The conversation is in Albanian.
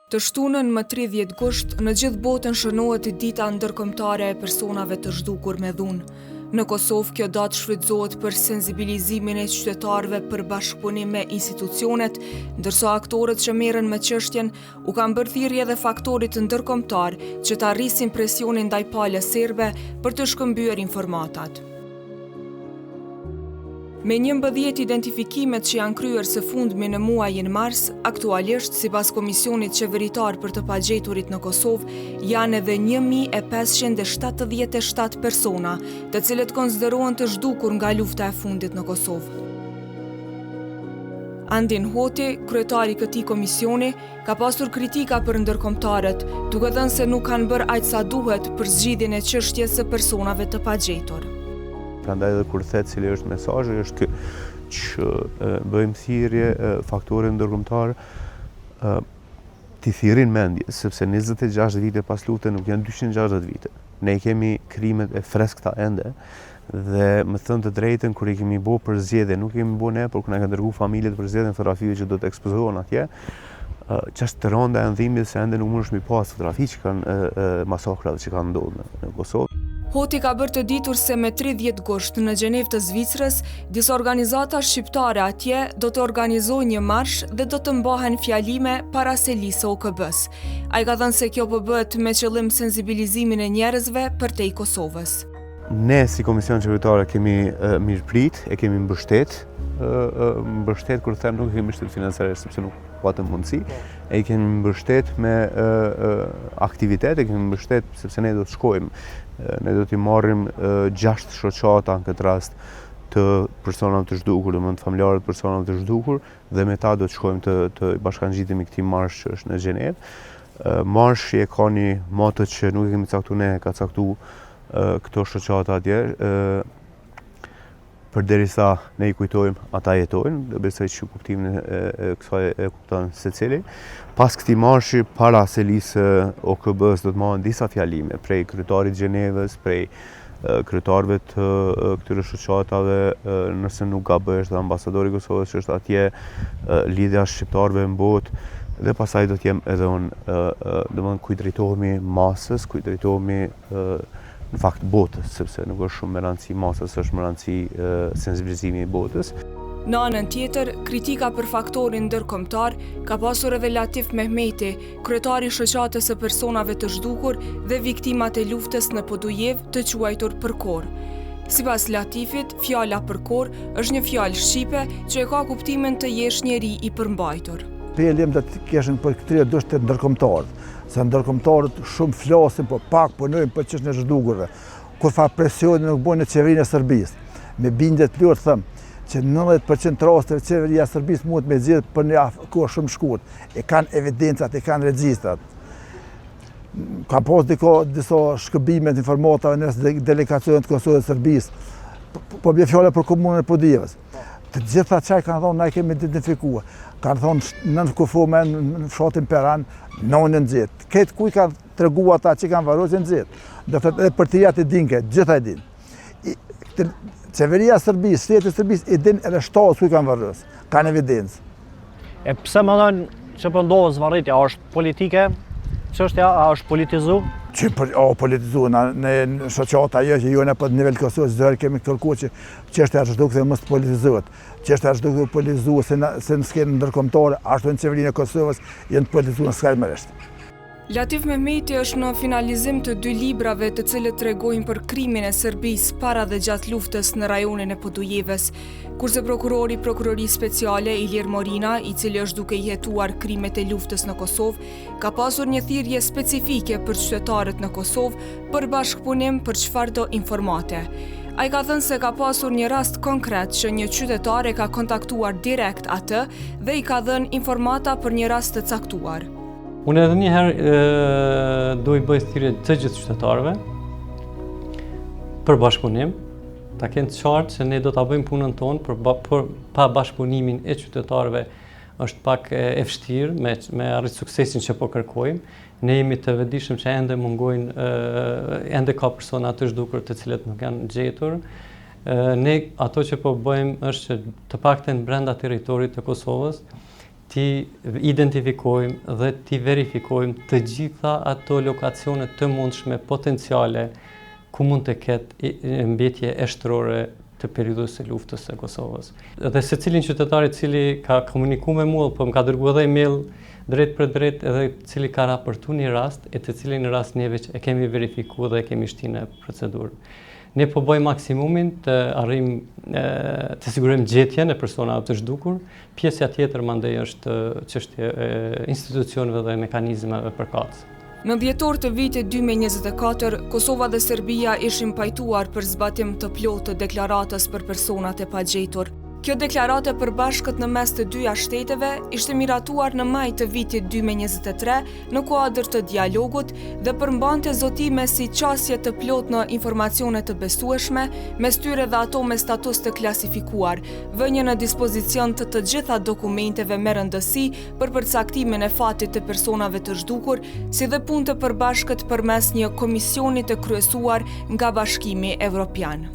Të shtunën më 30 gusht, në gjithë botën shënohet dita ndërkombëtare e personave të zhdukur me dhunë. Në Kosovë, kjo datë shfrytëzohet për sensibilizimin e qytetarëve për bashkëpunim me institucionet, ndërsa aktorët që merren me çështjen u kanë bërë thirrje edhe faktorit ndërkombëtar që të arrisin presionin ndaj palës serbe për të shkëmbyer informatat. Me 11 identifikimet që janë kryer së fundmi në muajin mars, aktualisht, sipas Komisionit Qeveritar për të pagjeturit në Kosovë, janë edhe 1577 persona, të cilët konsiderohen të zhdukur nga lufta e fundit në Kosovë. Andin Hoti, kryetari i këtij komisioni, ka pasur kritika për ndërkombëtarët, duke thënë se nuk kanë bërë aq sa duhet për zgjidhjen e çështjes së personave të pagjetur. Prandaj edhe kur thet cili është mesazhi është që bëjmë thirrje faktorëve ndërkombëtar të thirrin mendje, sepse 26 vite pas luftës nuk janë 260 vite. Ne kemi krimet e freskëta ende dhe më thënë të drejtën kur i kemi bërë për zgjedhje, nuk kemi bërë ne, por kur na kanë dërguar familjet për zgjedhjen fotografive që do të ekspozohen atje. Çështë të rënda e ndhimit se ende nuk mundesh mi pas fotografi që kanë masakrave që kanë ndodhur në Kosovë. Hoti ka bërë të ditur se me 30 gusht në Gjenevë të Zvicrës, disa organizata shqiptare atje do të organizojnë një marsh dhe do të mbahen fjalime para selisë së OKB-s. Ai ka thënë se kjo po bëhet me qëllim sensibilizimin e njerëzve përtej Kosovës. Ne si Komision Qeveritar kemi mirëprit, e kemi mbështet kur them nuk e kemi mbështet financiarisht sepse nuk patëm mundësi, e kemi mbështet me aktivitet, e kemi mbështet sepse ne do të shkojmë. Ne do t'i marrim 6 shoqata në këtë rast të personave të zhdukur, domethënë familjarët të personave të zhdukur, dhe me ta do të shkojmë të bashkangjitemi këtij marsh që është në Gjenevë. Marshi e ka një moto që nuk e kemi caktuar ne, ka caktuar këto shoqata atje, përderisa ne i kujtojmë, ata jetojnë, dhe besoj që kuptimin e kësaj e kupton secili. Pas këtij marshi, para selisë OKB-s do të marrin disa fjalime prej kryetarit të Gjenevës, prej kryetarëve të këtyre shoqatave, nëse nuk gaboj është ambasadori i Kosovës që është atje, lidhja shqiptarëve në botë, dhe pastaj do të jem edhe unë, domethënë kujt drejtohemi masës, kujt drejtohemi në fakt botës, sepse nuk është shumë me rëndësi masës, është me rëndësi sensibilizimi i botës. Në anën tjetër, kritika për faktorin ndërkombëtar ka pasur edhe Latif Mehmeti, kryetari i shoqatës së personave të zhdukur dhe viktimat e luftës në Podujev, të quajtur përkor. Sipas Latifit, fjala përkor është një fjalë shqipe që e ka kuptimin të jesh njeri i përmbajtur. Pelim do të keshin për këtë dush të ndërkombëtarët, se ndërkombëtarët shumë flasin, po pak punojnë për çështën e zhdukurve. Kur fa presionin nuk bën në qeverinë e Serbisë. Me bindje të plot them që 90% rasteve qeveria e Serbisë mund të me zgjedh për një kohë shumë shkurt. E kanë evidencat, e kanë regjistrat. Ka pas disa shkëmbime të informatave në delegacionet të Kosovës dhe Serbisë. Po bie fjala për komunën e Podujevës. Të gjitha çaj kanë thonë na kemi identifikuar. Kanë thonë në Kufome, në fshatin Peran, në nxit. Këtë kuj kanë treguar ata që kanë varrosur nxit. Do thotë edhe për të jatë dinke, gjithë e din. Qeveria e Serbisë, shteti i Serbisë i din edhe shtatës ku kanë varrosur. Kanë evidencë. E pse më thon që po ndodhet zvarritja, është politike? Çështja është politizuar? Që politizuar në shoqata ajo që jone për nivel Kosovës zërë kemi kërkuar që çështja e zhdukur mos politizohet. Çështja e zhdukur politizuar se në skenë ndërkombëtare, ashtu në qeverinë e Kosovës janë politizuar skajmërisht. Latif Mehmeti është në finalizim të 2 librave të cilët tregojnë për krimin e Serbisë para dhe gjatë luftës në rajonin e Podujevës, kurse prokurori speciale Ilir Morina, i cili është duke i hetuar krimet e luftës në Kosovë, ka pasur një thirrje specifike për qytetarët në Kosovë për bashkëpunim për çfarëdo informate. Ai ka thënë se ka pasur një rast konkret që një qytetar e ka kontaktuar direkt atë dhe i ka dhënë informata për një rast të caktuar. Unë edhe njëherë do i bëj thirrje të gjithë qytetarëve për bashkëpunim, ta kenë të qartë se ne do ta bëjmë punën tonë, për pa bashkëpunimin e qytetarëve është pak e vështirë me arrit suksesin që po kërkojmë. Ne jemi të vetëdijshëm që ende mungojnë, ende ka persona të zhdukur të cilët nuk janë gjetur. Ne ato që po bëjmë është që të paktën brenda territorit të Kosovës ti identifikojmë dhe ti verifikojmë të gjitha ato lokacione të mundshme potenciale ku mund të ketë mbetje eshtërore të periudhës së luftës së Kosovës. Dhe secilin qytetar i cili ka komunikuar me mua, po më ka dërguar edhe email drejt për drejt edhe cili ka raportuar një rast, e të cilin rast neve e kemi verifikuar dhe e kemi shtinë në procedurë. Ne po bëjmë maksimumin të arrijmë të sigurojmë gjetjen e personave të zhdukur. Pjesja tjetër mandej është çështje e institucioneve dhe mekanizmeve përkatëse. Në dhjetor të vitit 2024, Kosova dhe Serbia ishin pajtuar për zbatim të plotë të deklaratës për personat e pagjetur. Kjo deklarate përbashkët në mes të dyja shteteve ishte miratuar në maj të vitit 2023 në kuadër të dialogut dhe përmbante zotime si qasje të plot në informacione të besueshme, mes tyre dhe ato me status të klasifikuar, vënje në dispozicion të gjitha dokumenteve me rëndësi për përcaktimin e fatit të personave të zhdukur, si dhe punë të përbashkët përmes një komisioni të kryesuar nga Bashkimi Evropian.